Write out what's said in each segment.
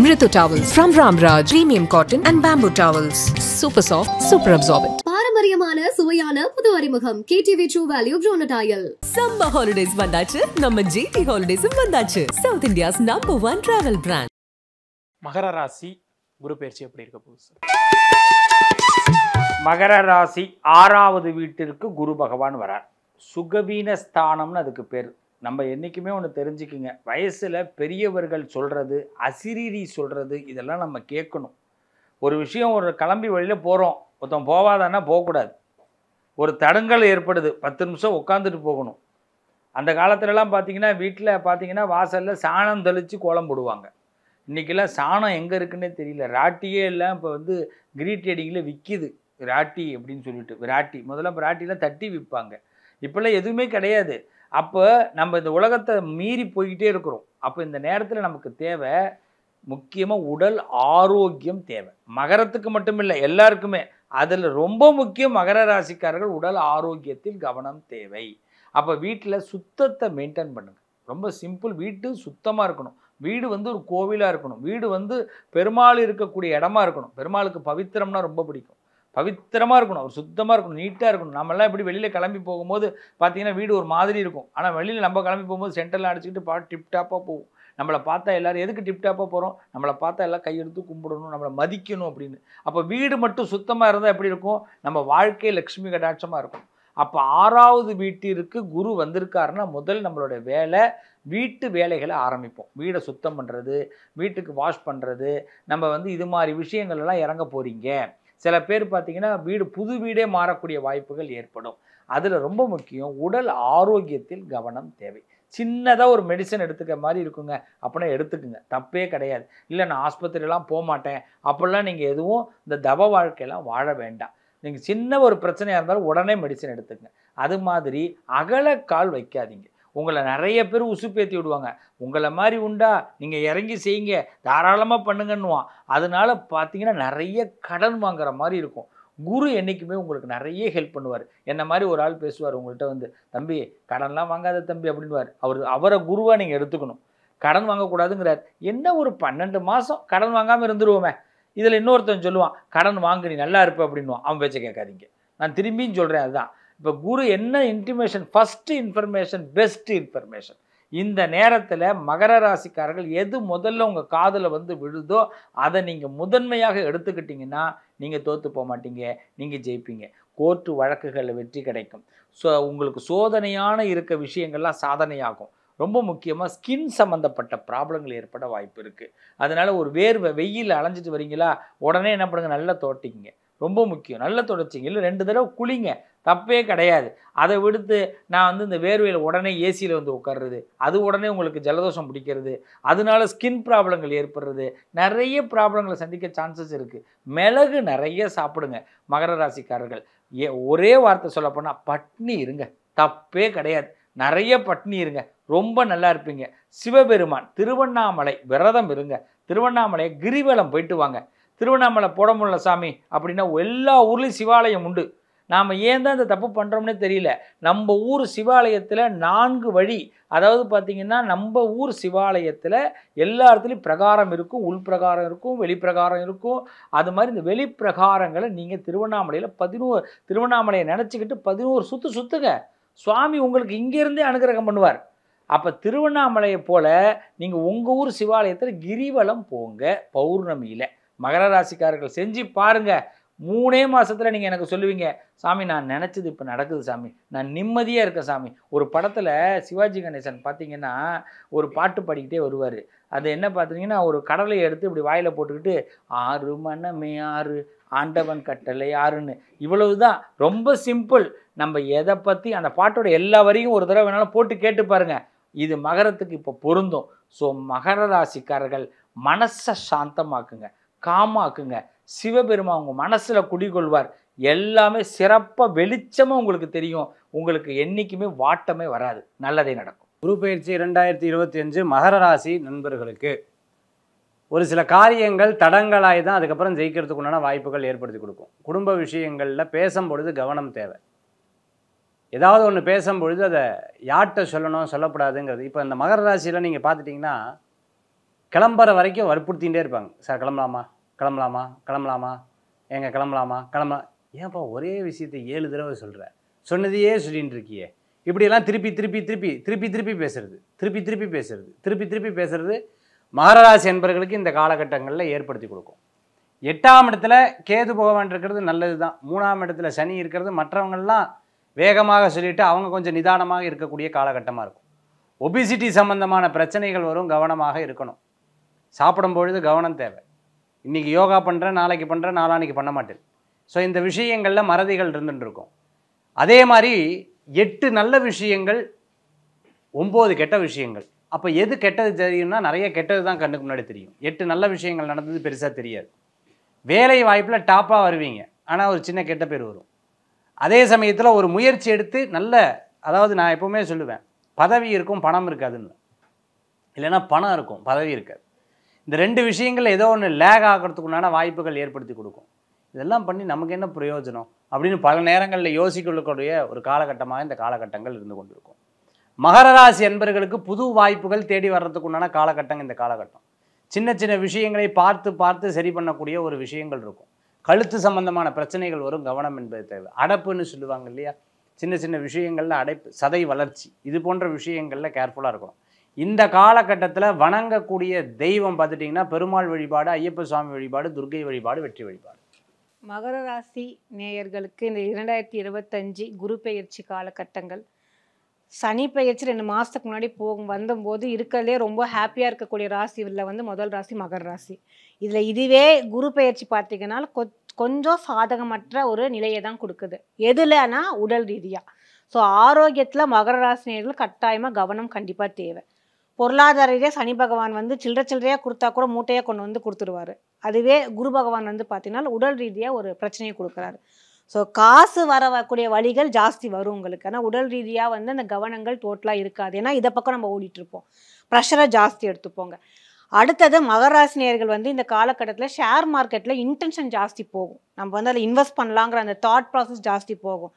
Mritu towels from Ramraj, premium cotton and bamboo towels. Super soft, super absorbent. பாரம்பரியமான சுவையான புது அறிமுகம் KTV True Value Bronadile. Summer holidays வந்தாச்சு, நம்ம GT Holidays வந்தாச்சு. South India's #1 travel brand. மகர ராசி குரு பயிற்சி எப்படி இருக்க போகுது சார்? மகர ராசி 6வது வீட்டிற்கு குரு பகவான் வரார். சுகவீன ஸ்தானம்னு அதுக்கு பேர். நம்ம என்றைக்குமே ஒன்று தெரிஞ்சுக்குங்க, வயசில் பெரியவர்கள் சொல்கிறது, அசிரீரி சொல்கிறது, இதெல்லாம் நம்ம கேட்கணும். ஒரு விஷயம், ஒரு கிளம்பி வழியில் போகிறோம், ஒருத்தன் போவாதான்னா போகக்கூடாது. ஒரு தடங்கல் ஏற்படுது, 10 நிமிஷம் உட்காந்துட்டு போகணும். அந்த காலத்துலலாம் பார்த்தீங்கன்னா வீட்டில் பார்த்தீங்கன்னா வாசலில் சாணம் தெளித்து கோலம் போடுவாங்க. இன்றைக்கெல்லாம் சாணம் எங்கே இருக்குன்னே தெரியல. ராட்டியே எல்லாம் இப்போ கிரீட் அடிங்கில் விற்கிது. ராட்டி அப்படின்னு சொல்லிட்டு விராட்டி, முதல்ல விராட்டிலாம் தட்டி விற்பாங்க. இப்போல்லாம் எதுவுமே கிடையாது. அப்போ நம்ம இந்த உலகத்தை மீறி போய்கிட்டே இருக்கிறோம். அப்போ இந்த நேரத்தில் நமக்கு தேவை, முக்கியமாக உடல் ஆரோக்கியம் தேவை. மகரத்துக்கு மட்டும் இல்லை, எல்லாருக்குமே. அதில் ரொம்ப முக்கியம் மகர ராசிக்காரர்கள் உடல் ஆரோக்கியத்தில் கவனம் தேவை. அப்போ வீட்டில் சுத்தத்தை மெயின்டைன் பண்ணுங்கள். ரொம்ப சிம்பிள், வீட்டு சுத்தமாக இருக்கணும். வீடு ஒரு கோவிலாக இருக்கணும். வீடு பெருமாள் இருக்கக்கூடிய இடமா இருக்கணும். பெருமாளுக்கு பவித்திரம்னா ரொம்ப பிடிக்கும். பவித்திரமாக இருக்கணும், ஒரு சுத்தமாக இருக்கணும், நீட்டாக இருக்கணும். நம்மளாம் இப்படி வெளியில் கிளம்பி போகும்போது பார்த்தீங்கன்னா வீடு ஒரு மாதிரி இருக்கும். ஆனால் வெளியில் நம்ம கிளம்பி போகும்போது சென்டரில் அடிச்சுக்கிட்டு டிப்டாப்பாக போகும். நம்மளை பார்த்தா எல்லோரும் எதுக்கு டிப்டாப்பாக போகிறோம்? நம்மளை பார்த்தா எல்லாம் கையெடுத்து கும்பிடணும், நம்மளை மதிக்கணும் அப்படின்னு. அப்போ வீடு மட்டும் சுத்தமாக இருந்தால் எப்படி இருக்கும்? நம்ம வாழ்க்கை லக்ஷ்மி கடாட்சமாக இருக்கும். அப்போ 6வது வீட்டிற்கு குரு வந்திருக்காருன்னா முதல் நம்மளுடைய வேலை வீட்டு வேலைகளை ஆரம்பிப்போம். வீடை சுத்தம் பண்ணுறது, வீட்டுக்கு வாஷ் பண்ணுறது, நம்ம இது மாதிரி விஷயங்கள் எல்லாம் இறங்க போகிறீங்க. சில பேர் பார்த்தீங்கன்னா புது வீடே மாறக்கூடிய வாய்ப்புகள் ஏற்படும். அதில் ரொம்ப முக்கியம் உடல் ஆரோக்கியத்தில் கவனம் தேவை. சின்னதாக ஒரு மெடிசன் எடுத்துக்க மாதிரி இருக்குங்க, அப்படின்னா எடுத்துக்குங்க, தப்பே கிடையாது. இல்லை நான் ஆஸ்பத்திரிலாம் போக மாட்டேன் அப்படிலாம் நீங்கள் எதுவும் இந்த தவ வாழ்க்கையெல்லாம் வாழ வேண்டாம். நீங்கள் சின்ன ஒரு பிரச்சனையாக இருந்தாலும் உடனே மெடிசன் எடுத்துக்கங்க. அது மாதிரி அகலக்கால் வைக்காதீங்க. உங்களை நிறைய பேர் உசுப்பேற்றி விடுவாங்க. உங்களை மாதிரி உண்டா, நீங்கள் இறங்கி செய்யுங்க, தாராளமாக பண்ணுங்கன்னுவான். அதனால பார்த்தீங்கன்னா நிறைய கடன் வாங்குற மாதிரி இருக்கும். குரு என்றைக்குமே உங்களுக்கு நிறைய ஹெல்ப் பண்ணுவார். என்ன மாதிரி ஒரு ஆள் பேசுவார் உங்கள்கிட்ட, தம்பி கடன்லாம் வாங்காத தம்பி அப்படின்வார். அவரை குருவாக நீங்கள் எடுத்துக்கணும். கடன் வாங்கக்கூடாதுங்கிறார். என்ன ஒரு 12 மாதம் கடன் வாங்காமல் இருந்துருவோமே. இதில் இன்னொருத்தன் சொல்லுவான், கடன் வாங்கு நீ நல்லா இருப்ப அப்படின்வான். அவன் பேச்சை கேட்காதீங்க. நான் திரும்பியும் சொல்கிறேன், அதுதான். இப்போ குரு என்ன intimation, first information, best information. இந்த நேரத்தில் மகர ராசிக்காரர்கள் எது முதல்ல உங்கள் காதில் விழுதோ அதை நீங்கள் முதன்மையாக எடுத்துக்கிட்டிங்கன்னா நீங்கள் தோற்று போக மாட்டீங்க, நீங்கள் ஜெயிப்பீங்க. கோர்ட்டு வழக்குகளில் வெற்றி கிடைக்கும். உங்களுக்கு சோதனையான இருக்க விஷயங்கள்லாம் சாதனையாகும். ரொம்ப முக்கியமாக ஸ்கின் சம்மந்தப்பட்ட ப்ராப்ளங்கள் ஏற்பட வாய்ப்பு இருக்குது. அதனால் ஒரு வெயில் அலைஞ்சிட்டு வரீங்களா, உடனே என்ன பண்ணுங்கள், நல்லா தோட்டிங்க. ரொம்ப முக்கியம், நல்லா தொடச்சிங்க. இல்லை 2 தடவை குளிங்க, தப்பே கிடையாது. அதை விடுத்து நான் இந்த வேர்வையில் உடனே ஏசியில் உட்கார்றது, அது உடனே உங்களுக்கு ஜலதோஷம் பிடிக்கிறது, அதனால ஸ்கின் ப்ராப்ளங்கள் ஏற்படுறது, நிறைய ப்ராப்ளங்களை சந்திக்க சான்சஸ் இருக்குது. மிளகு நிறைய சாப்பிடுங்க மகர ராசிக்காரர்கள். ஒரே வார்த்தை சொல்லப்போனால் பட்னி இருங்க, தப்பே கிடையாது. நிறைய பட்னி இருங்க, ரொம்ப நல்லா இருப்பீங்க. சிவபெருமான் திருவண்ணாமலை விரதம் இருங்க. திருவண்ணாமலையை கிரிவலம் போயிட்டு வாங்க. திருவண்ணாமலை போட முடியல சாமி அப்படின்னா எல்லா ஊர்லேயும் சிவாலயம் உண்டு. நாம் ஏன் தான் இந்த தப்பு பண்ணுறோம்னே தெரியல. நம்ம ஊர் சிவாலயத்தில் 4 வழி, அதாவது பார்த்திங்கன்னா நம்ம ஊர் சிவாலயத்தில் எல்லா இடத்துலையும் பிரகாரம் இருக்கும், உள்பிரகாரம் இருக்கும், வெளிப்பிரகாரம் இருக்கும். அது மாதிரி இந்த வெளிப்பிரகாரங்களை நீங்கள் திருவண்ணாமலையில் 11 திருவண்ணாமலையை நினச்சிக்கிட்டு 11 சுற்றுங்க. சுவாமி உங்களுக்கு இங்கேருந்தே அனுகிரகம் பண்ணுவார். அப்போ திருவண்ணாமலையை போல் நீங்கள் உங்கள் ஊர் சிவாலயத்தில் கிரிவலம் போங்க பௌர்ணமியில். மகர ராசிக்காரர்கள் செஞ்சு பாருங்கள். 3 மாதத்தில் நீங்கள் எனக்கு சொல்லுவீங்க, சாமி நான் நினச்சது இப்போ நடக்குது சாமி, நான் நிம்மதியாக இருக்கேன் சாமி. ஒரு படத்தில் சிவாஜி கணேசன் பார்த்தீங்கன்னா ஒரு பாட்டு பாடிக்கிட்டே வருவார். அது என்ன பார்த்தீங்கன்னா, ஒரு கடலை எடுத்து இப்படி வாயில் போட்டுக்கிட்டு 6 மனமே 6 ஆண்டவன் கட்டளை 6ன்னு, இவ்வளவு தான். ரொம்ப சிம்பிள். நம்ம எதை பற்றி அந்த பாட்டோட எல்லா வரையும் ஒரு தடவை வேணாலும் போட்டு கேட்டு பாருங்கள். இது மகரத்துக்கு இப்போ பொருந்தும். ஸோ மகர ராசிக்காரர்கள் மனசை சாந்தமாக்குங்க, காமாக்குங்க. சிவபெருமான் உங்கள் மனசில் குடிகொள்வார். எல்லாமே சிறப்பாக வெளிச்சமாக உங்களுக்கு தெரியும். உங்களுக்கு என்றைக்குமே வாட்டமே வராது, நல்லதே நடக்கும். குரு பயிற்சி 2025 மகர ராசி நண்பர்களுக்கு ஒரு சில காரியங்கள் தடங்களாய் தான் அதுக்கப்புறம் ஜெயிக்கிறதுக்கு உண்டான வாய்ப்புகள் ஏற்படுத்தி கொடுக்கும். குடும்ப விஷயங்களில் பேசும்பொழுது கவனம் தேவை. ஏதாவது ஒன்று பேசும்பொழுது அதை யார்கிட்ட சொல்லணும் சொல்லக்கூடாதுங்கிறது. இப்போ இந்த மகர ராசியில் நீங்கள் பார்த்துட்டிங்கன்னா கிளம்புற வரைக்கும் வற்புறுத்திகிட்டே இருப்பாங்க. சார் கிளம்பலாமா கிளம்பலாமா கிளம்பலாமா ஏங்க கிளம்பலாமா கிளம்பலாம். ஏன்ப்பா ஒரே விஷயத்தை 7 தடவை சொல்கிற, சொன்னதையே சொல்லிகிட்டு இருக்கியே. இப்படியெல்லாம் திருப்பி திருப்பி திருப்பி திருப்பி திருப்பி பேசுறது, திருப்பி திருப்பி பேசுறது, திருப்பி திருப்பி பேசுறது மகர ராசி என்பவர்களுக்கு இந்த காலகட்டங்களில் ஏற்படுத்தி கொடுக்கும். 8ஆம் இடத்துல கேது பகவான் இருக்கிறது நல்லது தான். 3ஆம் இடத்துல சனி இருக்கிறது மற்றவங்கள்லாம் வேகமாக சொல்லிவிட்டு அவங்க கொஞ்சம் நிதானமாக இருக்கக்கூடிய காலகட்டமாக இருக்கும். ஒபிசிட்டி சம்பந்தமான பிரச்சனைகள் வரும், கவனமாக இருக்கணும். சாப்பிடும் பொழுது கவனம் தேவை. இன்றைக்கி யோகா பண்ணுறேன், நாளைக்கு பண்ணுறேன், நாளான்னைக்கு பண்ண மாட்டேன். ஸோ இந்த விஷயங்களில் மறதிகள் இருந்துருக்கும். அதே மாதிரி 8 நல்ல விஷயங்கள் 9 கெட்ட விஷயங்கள். அப்போ எது கெட்டது தெரியும்னா நிறைய கெட்டது தான் கண்ணுக்கு முன்னாடி தெரியும். 8 நல்ல விஷயங்கள் நடந்தது பெருசாக தெரியாது. வேலை வாய்ப்பில் டாப்பாக வருவீங்க, ஆனால் ஒரு சின்ன கெட்ட பேர் வரும். அதே சமயத்தில் ஒரு முயற்சி எடுத்து நல்ல, அதாவது நான் எப்போவுமே சொல்லுவேன், பதவி இருக்கும் பணம் இருக்காதுன்னு. இல்லைன்னா பணம் இருக்கும் பதவி இருக்காது. இந்த 2 விஷயங்கள் ஏதோ ஒன்று லேக் ஆகிறதுக்குண்டான வாய்ப்புகள் ஏற்படுத்தி கொடுக்கும். இதெல்லாம் பண்ணி நமக்கு என்ன பிரயோஜனம் அப்படின்னு பல நேரங்களில் யோசிக்கக்கூடிய ஒரு காலகட்டமாக இந்த காலகட்டங்கள் இருந்து கொண்டிருக்கும். மகர ராசி என்பவர்களுக்கு புது வாய்ப்புகள் தேடி வர்றதுக்குண்டான காலகட்டம் இந்த காலகட்டம். சின்ன சின்ன விஷயங்களை பார்த்து பார்த்து சரி பண்ணக்கூடிய ஒரு விஷயங்கள் இருக்கும். கழுத்து சம்பந்தமான பிரச்சனைகள் வரும், கவனம் என்பது தேவை. அடைப்புன்னு சொல்லுவாங்க இல்லையா, சின்ன சின்ன விஷயங்களில் அடைப்பு, சதை வளர்ச்சி, இது போன்ற விஷயங்களில் கேர்ஃபுல்லாக இருக்கணும். இந்த காலகட்டத்தில் வணங்கக்கூடிய தெய்வம் பார்த்துட்டிங்கன்னா பெருமாள் வழிபாடு, ஐயப்ப சுவாமி வழிபாடு, துர்க்கை வழிபாடு, வெற்றி வழிபாடு. மகர ராசி நேயர்களுக்கு இந்த 2025 குரு பெயர்ச்சி காலகட்டங்கள், சனி பெயர்ச்சி 2 மாதத்துக்கு முன்னாடி வந்தபோது இருக்கிறதுலே ரொம்ப ஹாப்பியாக இருக்கக்கூடிய ராசியில் வந்து முதல் ராசி மகர ராசி. இதில் இதுவே குரு பெயர்ச்சி பார்த்தீங்கன்னா கொஞ்சம் சாதகமற்ற ஒரு நிலையை தான் கொடுக்குது. எதுலன்னா உடல் ரீதியாக. ஸோ ஆரோக்கியத்தில் மகர ராசி நேயர்கள் கட்டாயமாக கவனம் கண்டிப்பாக தேவை. பொருளாதார ரீதியாக சனி பகவான் வந்து சில்லறையாக கொடுத்தா கூட மூட்டையாக கொண்டு வந்து கொடுத்துருவார். அதுவே குரு பகவான் வந்து பார்த்தீங்கன்னா உடல் ரீதியாக ஒரு பிரச்சனையை கொடுக்குறாரு. ஸோ காசு வரக்கூடிய வழிகள் ஜாஸ்தி வரும் உங்களுக்கு. ஆனால் உடல் ரீதியாக வந்து அந்த கவனங்கள் டோட்டலாக இருக்காது. ஏன்னா இதை பக்கம் நம்ம ஓடிட்டுருப்போம், ப்ரெஷரை ஜாஸ்தி எடுத்துப்போங்க. அடுத்தது மகராசி நேயர்கள் வந்து இந்த காலகட்டத்தில் ஷேர் மார்க்கெட்டில் இன்டென்ஷன் ஜாஸ்தி போகும். நம்ம வந்து அதில் இன்வெஸ்ட் பண்ணலாங்கிற அந்த தாட் ப்ராசஸ் ஜாஸ்தி போகும்.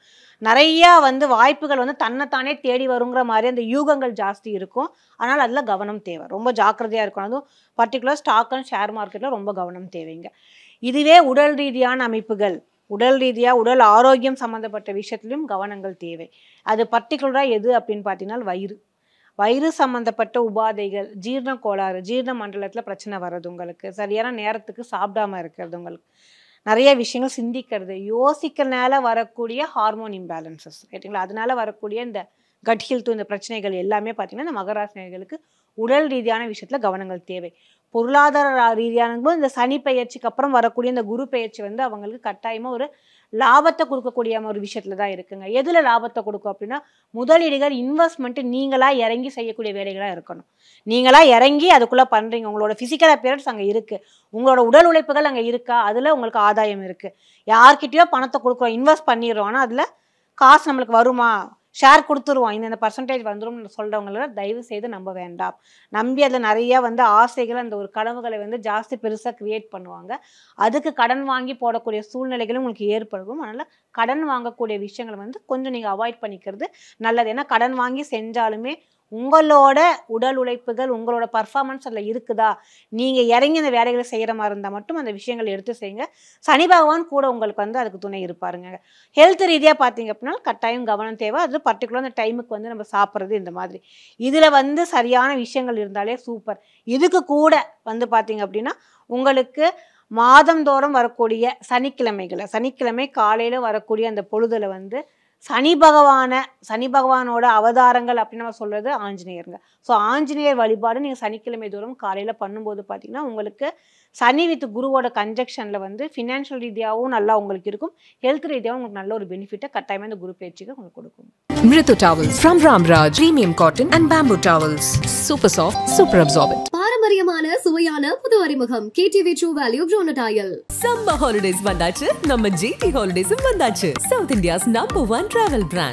நிறையா வந்து வாய்ப்புகள் வந்து தன்னைத்தானே தேடி வருங்கிற மாதிரி அந்த யூகங்கள் ஜாஸ்தி இருக்கும். ஆனால் அதில் கவனம் தேவை, ரொம்ப ஜாக்கிரதையாக இருக்கணும். அதுவும் பர்டிகுலர் ஸ்டாக் அண்ட் ஷேர் மார்க்கெட்டில் ரொம்ப கவனம் தேவைங்க. இதுவே உடல் ரீதியான அமைப்புகள், உடல் ரீதியாக உடல் ஆரோக்கியம் சம்மந்தப்பட்ட விஷயத்துலையும் கவனங்கள் தேவை. அது பர்டிகுலராக எது அப்படின்னு பார்த்தீங்கன்னா வயிறு சம்மந்தப்பட்ட உபாதைகள், ஜீரண கோளாறு, ஜீரண மண்டலத்தில் பிரச்சனை வர்றது, உங்களுக்கு சரியான நேரத்துக்கு சாப்பிடாமல் இருக்கிறது, உங்களுக்கு நிறைய விஷயங்கள் சிந்திக்கிறது, யோசிக்கிறனால வரக்கூடிய ஹார்மோன் இம்பேலன்சஸ் ரைட்டுங்களா, அதனால வரக்கூடிய இந்த கட் ஹெல்த், இந்த பிரச்சனைகள் எல்லாமே பார்த்தீங்கன்னா இந்த மகராசினியர்களுக்கு உடல் ரீதியான விஷயத்தில் கவனங்கள் தேவை. பொருளாதார ரீதியான போது இந்த சனி பெயர்ச்சிக்கு அப்புறம் வரக்கூடிய இந்த குரு பெயர்ச்சி வந்து அவங்களுக்கு கட்டாயமாக ஒரு லாபத்தை கொடுக்கக்கூடிய ஒரு விஷயத்துல தான் இருக்குங்க. எதில் லாபத்தை கொடுக்கும் அப்படின்னா முதலீடுகள், இன்வெஸ்ட்மெண்ட்டு நீங்களாக இறங்கி செய்யக்கூடிய வேலைகளாக இருக்கணும். நீங்களாக இறங்கி அதுக்குள்ளே பண்ணுறீங்க, உங்களோட ஃபிசிக்கல் அப்பியரன்ஸ் அங்கே இருக்குது, உங்களோட உடல் உழைப்புகள் அங்கே இருக்கா, அதில் உங்களுக்கு ஆதாயம் இருக்குது. யார்கிட்டயோ பணத்தை கொடுக்குறோம், இன்வெஸ்ட் பண்ணிடுறோம், ஆனால் அதில் காசு நம்மளுக்கு வருமா, ஷேர் கொடுத்துருவோம், இந்த பர்சன்டேஜ் வந்துடும் சொல்கிறவங்கள தயவு செய்து நம்ப வேண்டாம். நம்பி அதில் நிறையா வந்து ஆசைகள், அந்த ஒரு கனவுகளை வந்து ஜாஸ்தி பெருசாக க்ரியேட் பண்ணுவாங்க. அதுக்கு கடன் வாங்கி போடக்கூடிய சூழ்நிலைகளும் உங்களுக்கு ஏற்படும். அதனால் கடன் வாங்கக்கூடிய விஷயங்களை வந்து கொஞ்சம் நீங்கள் அவாய்ட் பண்ணிக்கிறது நல்லது. ஏன்னா கடன் வாங்கி செஞ்சாலுமே உங்களோட உடல் உழைப்புகள், உங்களோட பர்ஃபார்மன்ஸ் அதில் இருக்குதா, நீங்கள் இறங்கி அந்த வேலைகளை செய்கிற மாதிரி இருந்தால் மட்டும் அந்த விஷயங்களை எடுத்து செய்யுங்க. சனி பகவான் கூட உங்களுக்கு வந்து அதுக்கு துணை இருப்பாருங்க. ஹெல்த் ரீதியாக பார்த்தீங்க அப்படின்னா கட்டாயம் கவனம் தேவை. அது பர்டிகுலர் அந்த டைமுக்கு வந்து நம்ம சாப்பிட்றது, இந்த மாதிரி இதில் வந்து சரியான விஷயங்கள் இருந்தாலே சூப்பர். இதுக்கு கூட வந்து பார்த்தீங்க அப்படின்னா உங்களுக்கு மாதந்தோறும் வரக்கூடிய சனிக்கிழமை காலையில் வரக்கூடிய அந்த பொழுதில் வந்து சனி பகவானோட அவதாரங்கள் அப்படின்னு நம்ம சொல்கிறது ஆஞ்சநேயருங்க. ஸோ ஆஞ்சநேயர் வழிபாடு நீங்கள் சனிக்கிழமை தோறும் காலையில் பண்ணும்போது பார்த்தீங்கன்னா உங்களுக்கு சனி வித் குருவோட கன்ஜெக்ஷனில் வந்து ஃபினான்ஷியல் ரீதியாகவும் நல்லா உங்களுக்கு இருக்கும், ஹெல்த் ரீதியாகவும் உங்களுக்கு நல்ல ஒரு பெனிஃபிட்டை கட்டாயமாக இந்த குரு பயிற்சிக்கு உங்களுக்கு கொடுக்கும். Mritu Towels from Ramraj, premium cotton and bamboo towels. Super soft, super absorbent. பாரம்பரியமான சுவையான புது அறிமுகம் KTV True Value Groundnut Oil. Summer holidays வந்தாச்சு, நம்ம GT Holidays வந்தாச்சு. South India's #1 travel brand.